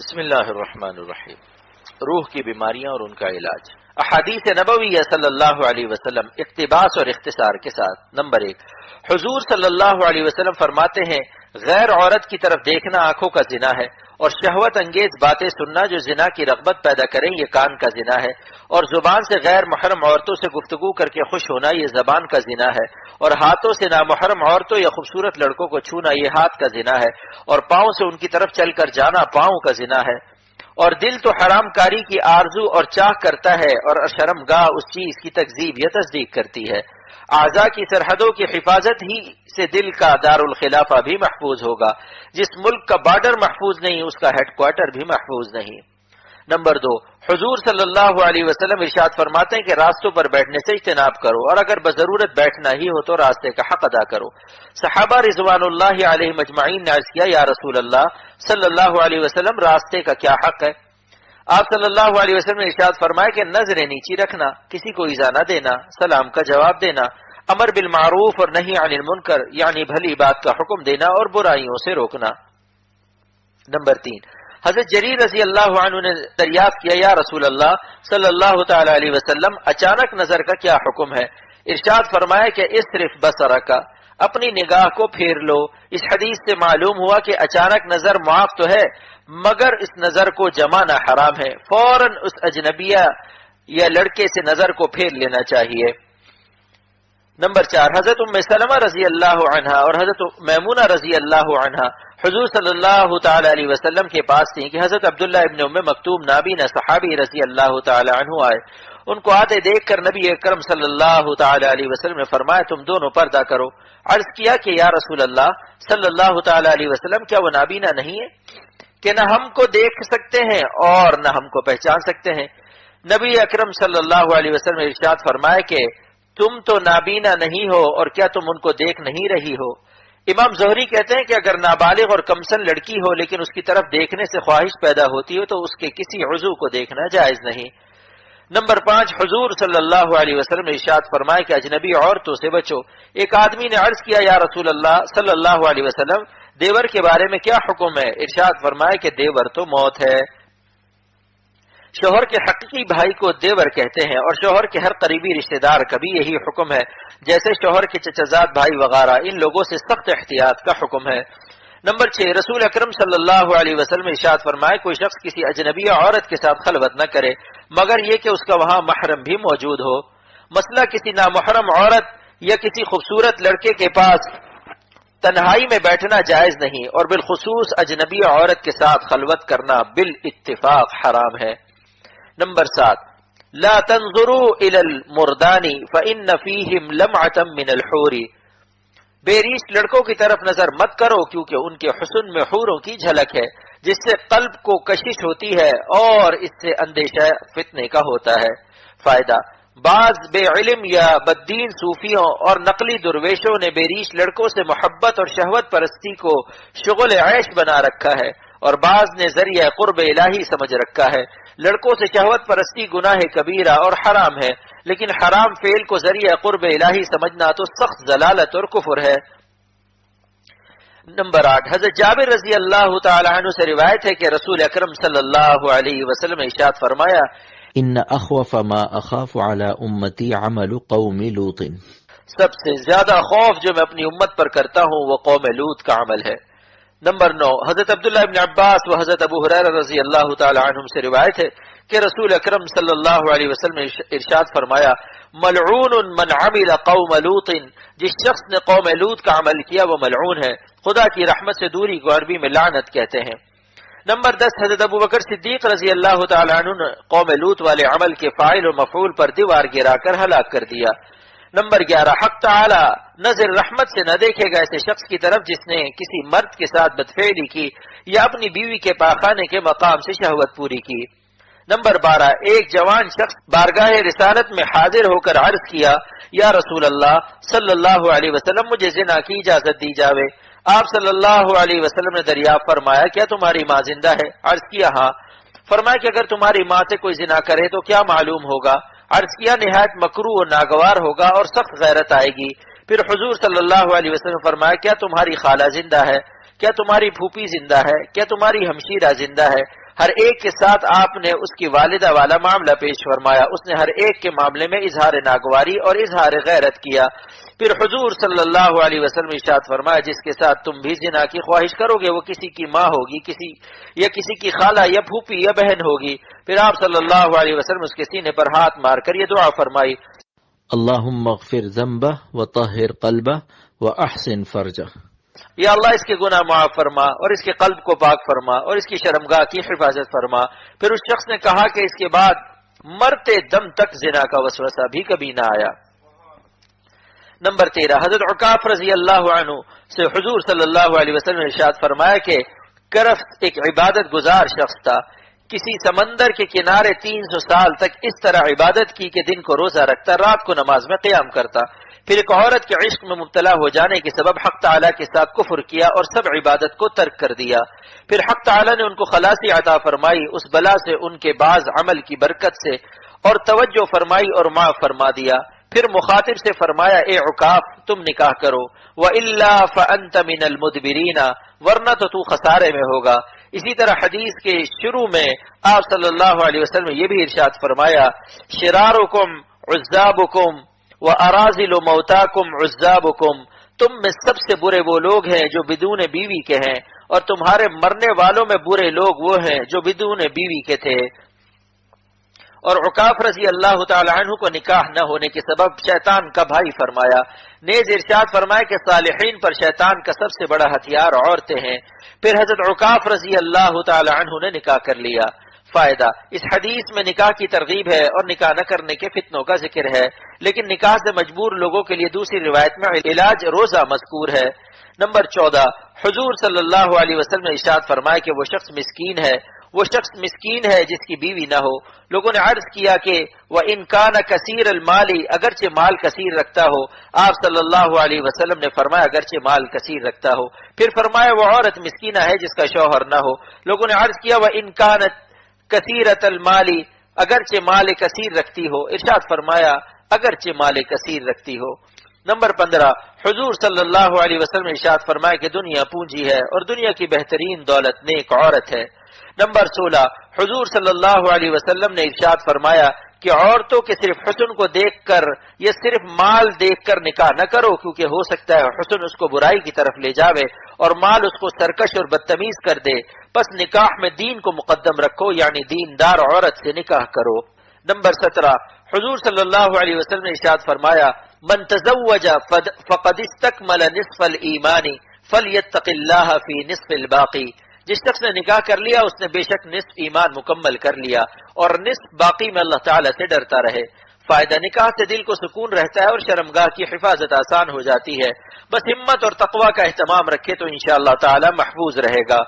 بسم اللہ الرحمن الرحیم۔ روح کی بیماریاں اور ان کا علاج۔ احادیث نبویہ صلی اللہ علیہ وسلم اقتباس اور اختصار کے ساتھ۔ نمبر 1، حضور صلی اللہ علیہ وسلم فرماتے ہیں غیر عورت کی طرف دیکھنا آنکھوں کا زنا ہے، اور شہوت انگیز باتیں سننا جو زنا کی رغبت پیدا کریں یہ کان کا زنا ہے، اور زبان سے غیر محرم عورتوں سے گفتگو کر کے خوش ہونا یہ زبان کا زنا ہے، اور ہاتھوں سے نامحرم عورتوں یا خوبصورت لڑکوں کو چھونا یہ ہاتھ کا زنا ہے، اور پاؤں سے ان کی طرف چل کر جانا پاؤں کا زنا ہے، اور دل تو حرام کاری کی آرزو اور چاہ کرتا ہے، اور شرمگاہ اس چیز کی تکذیب یا تصدیق کرتی ہے۔ اعضاء کی سرحدوں کی حفاظت ہی سے دل کا دارالخلافہ بھی محفوظ ہوگا۔ جس ملک کا بارڈر محفوظ نہیں اس کا ہیڈ کوارٹر بھی محفوظ نہیں۔ نمبر 2، حضور صلی اللہ علیہ وسلم ارشاد فرماتے ہیں کہ راستوں پر بیٹھنے سے اجتناب کرو، اور اگر بضرورت بیٹھنا ہی ہو تو راستے کا حق ادا کرو۔ صحابہ رضوان اللہ علیہ مجمعین نے عرض کیا یا رسول اللہ صلی اللہ علیہ وسلم راستے کا کیا حق ہے؟ آپ صلی اللہ علیہ وسلم نے ارشاد فرمایا کہ نظریں نیچی رکھنا، کسی کو ایذا نہ دینا، سلام کا جواب دینا، امر بالمعروف اور نہی عن المنکر یعنی بھلی بات کا حکم دینا اور برائیوں سے روکنا۔ نمبر 3، حضرت جریر رضی اللہ عنہ نے دریافت کیا یا رسول اللہ صلی اللہ تعالی علیہ وسلم اچانک نظر کا کیا حکم ہے؟ ارشاد فرمایا کہ اسرف بصرک، اپنی نگاہ کو پھیر لو۔ اس حدیث سے معلوم ہوا کہ اچانک نظر معاف تو ہے مگر اس نظر کو جمانا حرام ہے، فوراً اس اجنبیہ یا لڑکے سے نظر کو پھیر لینا چاہیے۔ نمبر 4، حضرت ام سلمہ رضی اللہ عنہ اور حضرت میمونہ رضی اللہ عنہ حضور صلی اللہ تعالی علیہ وسلم کے پاس تھیں کہ حضرت عبداللہ ابن ام مکتوم نابینا صحابی رضی اللہ تعالی عنہ آئے۔ ان کو آتے دیکھ کر نبی اکرم صلی اللہ تعالی علیہ وسلم نے فرمایا تم دونوں پردہ کرو۔ عرض کیا کہ یا رسول اللہ صلی اللہ تعالی علیہ وسلم کیا وہ نابینا نہیں ہے کہ نہ ہم کو دیکھ سکتے ہیں اور نہ ہم کو پہچان سکتے ہیں؟ نبی اکرم صلی اللہ علیہ وسلم نے ارشاد فرمایا کہ تم تو نابینا نہیں ہو اور کیا تم ان کو دیکھ نہیں رہی ہو؟ امام زہری کہتے ہیں کہ اگر نابالغ اور کمسن لڑکی ہو لیکن اس کی طرف دیکھنے سے خواہش پیدا ہوتی ہو تو اس کے کسی عضو کو دیکھنا جائز نہیں۔ نمبر 5، حضور صلی اللہ علیہ وسلم نے ارشاد فرمایا کہ اجنبی عورتوں سے بچو۔ ایک آدمی نے عرض کیا یا رسول اللہ صلی اللہ علیہ وسلم دیور کے بارے میں کیا حکم ہے؟ ارشاد فرمایا کہ دیور تو موت ہے۔ شوہر کے حقیقی بھائی کو دیور کہتے ہیں اور شوہر کے ہر قریبی رشتہ دار کا بھی یہی حکم ہے، جیسے شوہر کے چچزاد بھائی وغیرہ، ان لوگوں سے سخت احتیاط کا حکم ہے۔ نمبر 6، رسول اکرم صلی اللہ علیہ وسلم ارشاد فرمائے کوئی شخص کسی اجنبی عورت کے ساتھ خلوت نہ کرے مگر یہ کہ اس کا وہاں محرم بھی موجود ہو۔ مسئلہ کسی نامحرم عورت یا کسی خوبصورت لڑکے کے پاس تنہائی میں بیٹھنا جائز نہیں، اور بالخصوص اجنبی عورت کے ساتھ خلوت کرنا بالاتفاق حرام ہے۔ نمبر 7، لا تنظروا الى المردان فان فيهم لمعة من الحور، بے ریش لڑکوں کی طرف نظر مت کرو کیونکہ ان کے حسن میں حوروں کی جھلک ہے جس سے قلب کو کشش ہوتی ہے اور اس سے اندیشہ فتنے کا ہوتا ہے۔ فائدہ، بعض بے علم یا بددین صوفیوں اور نقلی درویشوں نے بے ریش لڑکوں سے محبت اور شہوت پرستی کو شغل عیش بنا رکھا ہے، اور بعض نے ذریعہ قرب الہی سمجھ رکھا ہے۔ لڑکوں سے شہوت پرستی گناہ کبیرہ اور حرام ہے، لیکن حرام فعل کو ذریعہ قرب الہی سمجھنا تو سخت ضلالت اور کفر ہے۔ نمبر 8، حضرت جابر رضی اللہ تعالی عنہ سے روایت ہے کہ رسول اکرم صلی اللہ علیہ وسلم نے ارشاد فرمایا ان اخوف ما اخاف على امتی عمل قوم لوط، سب سے زیادہ خوف جو میں اپنی امت پر کرتا ہوں وہ قوم لوط کا عمل ہے۔ نمبر 9، حضرت عبداللہ ابن عباس و حضرت ابو ہریرہ رضی اللہ تعالی عنہم سے روایت ہے کہ رسول اکرم صلی اللہ علیہ وسلم نے ارشاد فرمایا ملعون من عمل قوم لوط، جس شخص نے قوم لوط کا عمل کیا وہ ملعون ہے۔ خدا کی رحمت سے دوری کو عربی میں لعنت کہتے ہیں۔ نمبر 10، حضرت ابو بکر صدیق رضی اللہ تعالی عنہ نے قوم لوط والے عمل کے فاعل و مفعول پر دیوار گرا کر ہلاک کر دیا۔ نمبر 11، حق تعالی نظر رحمت سے نہ دیکھے گا ایسے شخص کی طرف جس نے کسی مرد کے ساتھ بدفعلی کی یا اپنی بیوی کے پاخانے کے مقام سے شہوت پوری کی۔ نمبر 12، ایک جوان شخص بارگاہ رسالت میں حاضر ہو کر عرض کیا یا رسول اللہ صلی اللہ علیہ وسلم مجھے زنا کی اجازت دی جاوے۔ آپ صلی اللہ علیہ وسلم نے دریافت فرمایا کیا تمہاری ماں زندہ ہے؟ عرض کیا ہاں۔ فرمایا کہ اگر تمہاری ماں سے کوئی زنا کرے تو کیا معلوم ہوگا؟ عرض کیا نہایت مکروہ و ناگوار ہوگا اور سخت غیرت آئے گی۔ پھر حضور صلی اللہ علیہ وسلم فرمایا کیا تمہاری خالہ زندہ ہے؟ کیا تمہاری پھوپھی زندہ ہے؟ کیا تمہاری ہمشیرہ زندہ ہے؟ ہر ایک کے ساتھ آپ نے اس کی والدہ والا معاملہ پیش فرمایا، اس نے ہر ایک کے معاملے میں اظہار ناگواری اور اظہار غیرت کیا۔ پھر حضور صلی اللہ علیہ وسلم ارشاد فرمایا جس کے ساتھ تم بھی زنا کی خواہش کرو گے وہ کسی کی ماں ہوگی، کسی کی خالہ یا پھوپھی یا بہن ہوگی۔ پھر آپ صلی اللہ علیہ وسلم اس کے سینے پر ہاتھ مار کر یہ دعا فرمائی، اللہم اغفر ذنبہ وطہر قلبہ واحسن فرجہ۔ یا اللہ اس کے گناہ معاف فرما اور اس کے قلب کو پاک فرما اور اس کی شرمگاہ کی حفاظت فرما۔ پھر اس شخص نے کہا کہ اس کے بعد مرتے دم تک زنا کا وسوسہ بھی کبھی نہ آیا۔ نمبر 13، حضرت عکاف رضی اللہ عنہ سے حضور صلی اللہ علیہ وسلم نے ارشاد فرمایا کہ کرف ایک عبادت گزار شخص تھا، کسی سمندر کے کنارے 300 سال تک اس طرح عبادت کی کہ دن کو روزہ رکھتا، رات کو نماز میں قیام کرتا۔ پھر ایک عورت کے عشق میں مبتلا ہو جانے کے سبب حق تعالیٰ کے ساتھ کفر کیا اور سب عبادت کو ترک کر دیا۔ پھر حق تعالیٰ نے ان کو خلاصی عطا فرمائی، اس بلا سے ان کے بعض عمل کی برکت سے، اور توجہ فرمائی اور معاف فرما دیا۔ پھر مخاطب سے فرمایا اے عکاف تم نکاح کرو، وَإِلَّا فَأَنْتَ مِنَ الْمُدْبِرِينَ، ورنہ تو خسارے میں ہوگا۔ اسی طرح حدیث کے شروع میں آپ صلی اللہ علیہ وسلم نے یہ بھی ارشاد فرمایا، شرارکم عزابکم وَأَرَازِلُ مَوْتَاكُمْ عُزَّابُكُمْ، تم میں سب سے برے وہ لوگ ہیں جو بدون بیوی کے ہیں، اور تمہارے مرنے والوں میں برے لوگ وہ ہیں جو بدون بیوی کے تھے۔ اور عکاف رضی اللہ تعالی عنہ کو نکاح نہ ہونے کے سبب شیطان کا بھائی فرمایا۔ نیز ارشاد فرمایا کہ صالحین پر شیطان کا سب سے بڑا ہتھیار عورتیں ہیں۔ پھر حضرت عکاف رضی اللہ تعالی عنہ نے نکاح کر لیا۔ فائدہ، اس حدیث میں نکاح کی ترغیب ہے اور نکاح نہ کرنے کے فتنوں کا ذکر ہے، لیکن نکاح سے مجبور لوگوں کے لیے دوسری روایت میں علاج روزہ مذکور ہے۔ نمبر 14، حضور صلی اللہ علیہ وسلم نے ارشاد فرمایا کہ وہ شخص مسکین ہے جس کی بیوی نہ ہو۔ لوگوں نے عرض کیا کہ وَإِنْ كَانَ كَثِيرَ الْمَالِ، اگرچہ مال کثیر رکھتا ہو۔ آپ صلی اللہ علیہ وسلم نے فرمایا اگرچہ مال کثیر رکھتا ہو۔ پھر فرمایا وہ عورت مسکینہ ہے جس کا شوہر نہ ہو۔ لوگوں نے عرض کیا وَإِنْ كَانَتْ کثیرۃ المال، اگرچہ مال کثیر رکھتی ہو۔ ارشاد فرمایا اگرچہ مال کثیر رکھتی ہو۔ نمبر 15، حضور صلی اللہ علیہ وسلم نے ارشاد فرمایا کہ دنیا پونجی ہے اور دنیا کی بہترین دولت نیک عورت ہے۔ نمبر 16، حضور صلی اللہ علیہ وسلم نے ارشاد فرمایا کہ عورتوں کے صرف حسن کو دیکھ کر یا صرف مال دیکھ کر نکاح نہ کرو، کیونکہ ہو سکتا ہے حسن اس کو برائی کی طرف لے جاوے اور مال اس کو سرکش اور بدتمیز کر دے۔ بس نکاح میں دین کو مقدم رکھو، یعنی دیندار عورت سے نکاح کرو۔ نمبر 17، حضور صلی اللہ علیہ وسلم نے ارشاد فرمایا من تزوج فقد استکمل نصف الایمان فلیتق اللہ فی نصف الباقی، جس شخص نے نکاح کر لیا اس نے بے شک نصف ایمان مکمل کر لیا اور نصف باقی میں اللہ تعالیٰ سے ڈرتا رہے۔ فائدہ، نکاح سے دل کو سکون رہتا ہے اور شرمگاہ کی حفاظت آسان ہو جاتی ہے۔ بس ہمت اور تقوی کا اہتمام رکھے تو انشاءاللہ تعالی محفوظ رہے گا۔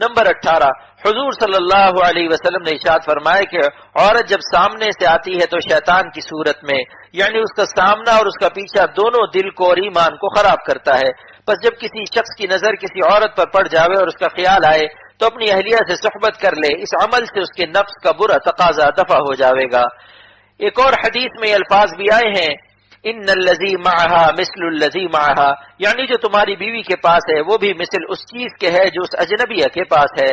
نمبر 18، حضور صلی اللہ علیہ وسلم نے ارشاد فرمایا کہ عورت جب سامنے سے آتی ہے تو شیطان کی صورت میں، یعنی اس کا سامنا اور اس کا پیچھا دونوں دل کو اور ایمان کو خراب کرتا ہے۔ بس جب کسی شخص کی نظر کسی عورت پر پڑ جاوے اور اس کا خیال آئے تو اپنی اہلیہ سے صحبت کر لے، اس عمل سے اس کے نفس کا برا تقاضا دفع ہو جاوے گا۔ ایک اور حدیث میں یہ الفاظ بھی آئے ہیں ان الذی معہا مثل الذی معہا، یعنی جو تمہاری بیوی کے پاس ہے وہ بھی مثل اس چیز کے ہے جو اس اجنبیہ کے پاس ہے۔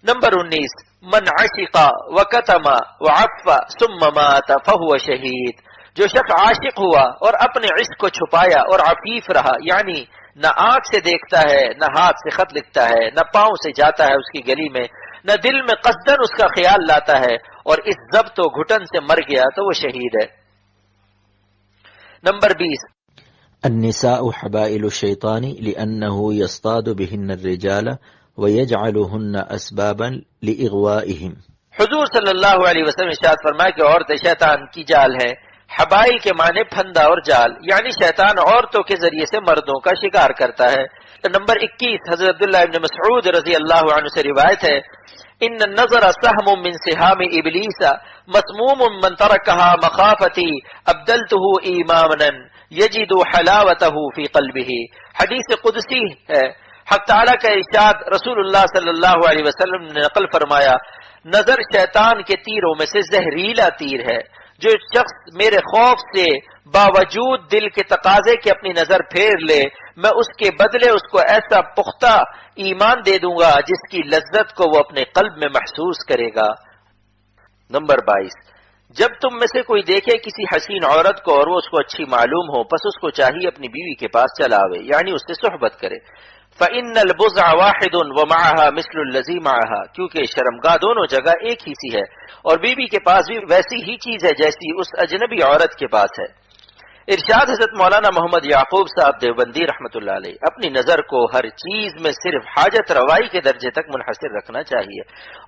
نمبر 19، من عشق وکتم وعف ثم مات فهو شہید، جو شخص عاشق ہوا اور اپنے عشق کو چھپایا اور عفیف رہا، یعنی نہ آنکھ سے دیکھتا ہے، نہ ہاتھ سے خط لکھتا ہے، نہ پاؤں سے جاتا ہے اس کی گلی میں، نہ دل میں قصدن اس کا خیال لاتا ہے، اور اس ضبط و گھٹن سے مر گیا تو وہ شہید ہے۔ نمبر 20، النساء حبائل الشیطان لأنه يصطاد بهن الرجال ويجعلهن اسبابا لاغوائهم۔ حضور صلی اللہ علیہ وسلم ارشاد فرمایا کہ عورتیں شیطان کی جال ہیں۔ حبائل کے معنی پھندا اور جال، یعنی شیطان عورتوں کے ذریعے سے مردوں کا شکار کرتا ہے۔ نمبر 21، حضرت عبداللہ ابن مسعود رضی اللہ عنہ سے روایت ہے ان النظر سهم من سهام ابلیس مسموم من ترکها مخافتی ابدلته ایمانا یجد حلاوته فی قلبه۔ حدیث قدسی ہے، حق تعالیٰ کا ارشاد رسول اللہ صلی اللہ علیہ وسلم نے نقل فرمایا نظر شیطان کے تیروں میں سے زہریلا تیر ہے، جو شخص میرے خوف سے باوجود دل کے تقاضے کے اپنی نظر پھیر لے، میں اس کے بدلے اس کو ایسا پختہ ایمان دے دوں گا جس کی لذت کو وہ اپنے قلب میں محسوس کرے گا۔ نمبر 22، جب تم میں سے کوئی دیکھے کسی حسین عورت کو اور وہ اس کو اچھی معلوم ہو، پس اس کو چاہیے اپنی بیوی کے پاس چلا آوے، یعنی اس سے صحبت کرے۔ فَإِنَّ الْبُضْعَ وَاحِدٌ وَمَعَهَا مِثْلُ الَّذِي مَعَهَا، کیونکہ شرمگاہ دونوں جگہ ایک ہی سی ہے اور بیوی کے پاس بھی ویسی ہی چیز ہے جیسی اس اجنبی عورت کے پاس ہے۔ ارشاد حضرت مولانا محمد یعقوب صاحب دیوبندی رحمۃ اللہ علیہ، اپنی نظر کو ہر چیز میں صرف حاجت روائی کے درجے تک منحصر رکھنا چاہیے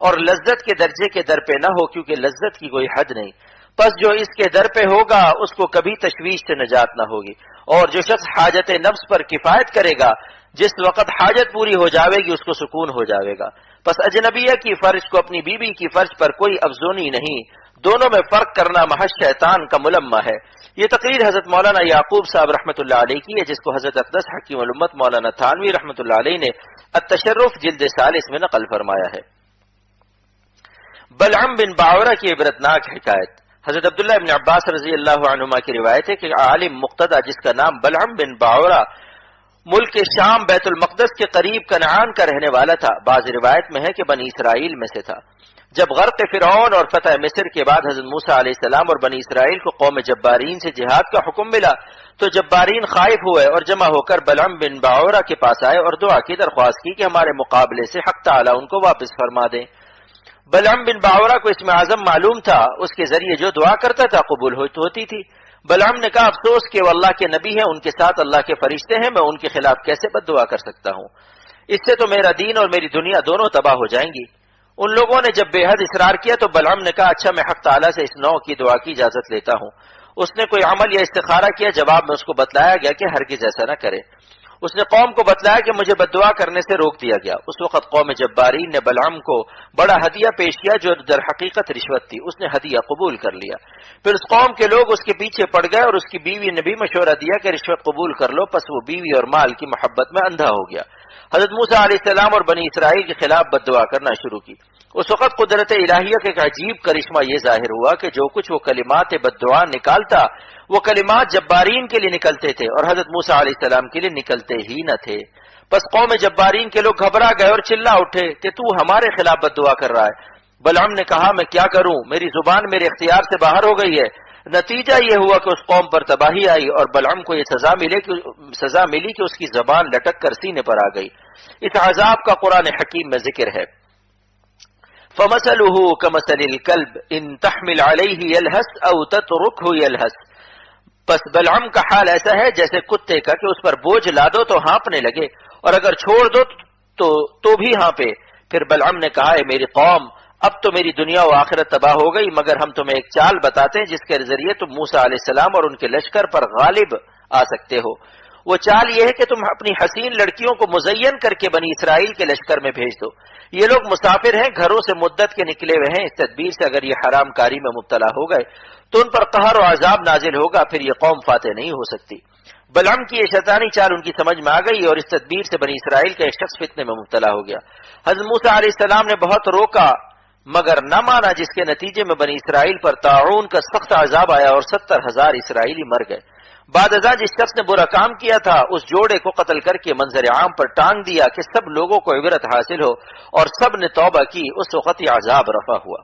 اور لذت کے درجے کے در پہ نہ ہو، کیونکہ لذت کی کوئی حد نہیں۔ پس جو اس کے در پہ ہوگا اس کو کبھی تشویش سے نجات نہ ہوگی، اور جو شخص حاجت نفس پر کفایت کرے گا، جس وقت حاجت پوری ہو جاوے گی اس کو سکون ہو جاوے گا۔ پس اجنبیہ کی فرج کو اپنی بیوی کی فرج پر کوئی افزونی نہیں، دونوں میں فرق کرنا محض شیطان کا ملمہ ہے۔ یہ تقریر حضرت مولانا یعقوب صاحب رحمۃ اللہ علیہ کی ہے، جس کو حضرت اقدس حکیم الامت مولانا تھانوی رحمۃ اللہ علیہ نے التشرف جلد 40 میں نقل فرمایا ہے۔ بلعم بن باورہ کی عبرتناک حکایت۔ حضرت عبداللہ بن عباس رضی اللہ عنہما کی روایت ہے کہ عالم مقتدی جس کا نام بلعم بن باورہ ملک شام بیت المقدس کے قریب کنعان کا رہنے والا تھا، بعض روایت میں ہے کہ بنی اسرائیل میں سے تھا۔ جب غرق فرعون اور فتح مصر کے بعد حضرت موسیٰ علیہ السلام اور بنی اسرائیل کو قوم جبارین سے جہاد کا حکم ملا تو جبارین خائف ہوئے اور جمع ہو کر بلعم بن باورہ کے پاس آئے اور دعا کی درخواست کی کہ ہمارے مقابلے سے حق تعالیٰ ان کو واپس فرما دیں۔ بلعم بن باورہ کو اسم اعظم معلوم تھا، اس کے ذریعے جو دعا کرتا تھا قبول ہوتی تھی۔ بلعم نے کہا افسوس کہ وہ اللہ کے نبی ہیں، ان کے ساتھ اللہ کے فرشتے ہیں، میں ان کے خلاف کیسے بد دعا کر سکتا ہوں؟ اس سے تو میرا دین اور میری دنیا دونوں تباہ ہو جائیں گی۔ ان لوگوں نے جب بے حد اصرار کیا تو بلعم نے کہا اچھا میں حق تعالیٰ سے اس نوع کی دعا کی اجازت لیتا ہوں۔ اس نے کوئی عمل یا استخارہ کیا، جواب میں اس کو بتلایا گیا کہ ہرگز ایسا نہ کرے۔ اس نے قوم کو بتلایا کہ مجھے بد دعا کرنے سے روک دیا گیا۔ اس وقت قوم جبارین نے بلعم کو بڑا ہدیہ پیش کیا جو در حقیقت رشوت تھی، اس نے ہدیہ قبول کر لیا۔ پھر اس قوم کے لوگ اس کے پیچھے پڑ گئے اور اس کی بیوی نے بھی مشورہ دیا کہ رشوت قبول کر لو، پس وہ بیوی اور مال کی محبت میں اندھا ہو گیا۔ حضرت موسیٰ علیہ السلام اور بنی اسرائیل کے خلاف بد دعا کرنا شروع کی۔ اس وقت قدرت الہیہ کا ایک عجیب کرشمہ یہ ظاہر ہوا کہ جو کچھ وہ کلمات بد دعا نکالتا وہ کلمات جبارین کے لیے نکلتے تھے اور حضرت موسیٰ علیہ السلام کے لیے نکلتے ہی نہ تھے۔ بس قوم جبارین کے لوگ گھبرا گئے اور چلا اٹھے کہ تو ہمارے خلاف بد دعا کر رہا ہے۔ بلعم نے کہا میں کیا کروں، میری زبان میرے اختیار سے باہر ہو گئی ہے۔ نتیجہ یہ ہوا کہ اس قوم پر تباہی آئی اور بلعم کو یہ سزا ملی کہ اس کی زبان لٹک کر سینے پر آ گئی۔ اس عذاب کا قرآن حکیم میں ذکر ہے۔ فَمَثَلُهُ كَمَثَلِ الْكَلْبِ إِن تَحْمِلْ عَلَيْهِ يَلْهَثْ أَوْ تَتْرُكْهُ يَلْهَثْ۔ پس بلعم کا حال ایسا ہے جیسے کتے کا کہ اس پر بوجھ لا دو تو ہانپنے لگے اور اگر چھوڑ دو تو بھی ہانپے۔ پھر بلعم نے کہا اے میری قوم، اب تو میری دنیا و آخرت تباہ ہو گئی، مگر ہم تمہیں ایک چال بتاتے ہیں جس کے ذریعے تم موسیٰ علیہ السلام اور ان کے لشکر پر غالب آ سکتے ہو۔ وہ چال یہ ہے کہ تم اپنی حسین لڑکیوں کو مزین کر کے بنی اسرائیل کے لشکر میں بھیج دو۔ یہ لوگ مسافر ہیں، گھروں سے مدت کے نکلے ہوئے ہیں، اس تدبیر سے اگر یہ حرام کاری میں مبتلا ہو گئے تو ان پر قہر و عذاب نازل ہوگا، پھر یہ قوم فاتح نہیں ہو سکتی۔ بلعم کی یہ شیطانی چال ان کی سمجھ میں آ گئی اور اس تدبیر سے بنی اسرائیل کا ایک شخص فتنے میں مبتلا ہو گیا۔ حضرت موسیٰ علیہ السلام نے بہت روکا مگر نہ مانا، جس کے نتیجے میں بنی اسرائیل پر طاعون کا سخت عذاب آیا اور 70,000 اسرائیلی مر گئے۔ بعد ازاں جس شخص نے برا کام کیا تھا اس جوڑے کو قتل کر کے منظر عام پر ٹانگ دیا کہ سب لوگوں کو عبرت حاصل ہو، اور سب نے توبہ کی، اس وقت یہ عذاب رفع ہوا۔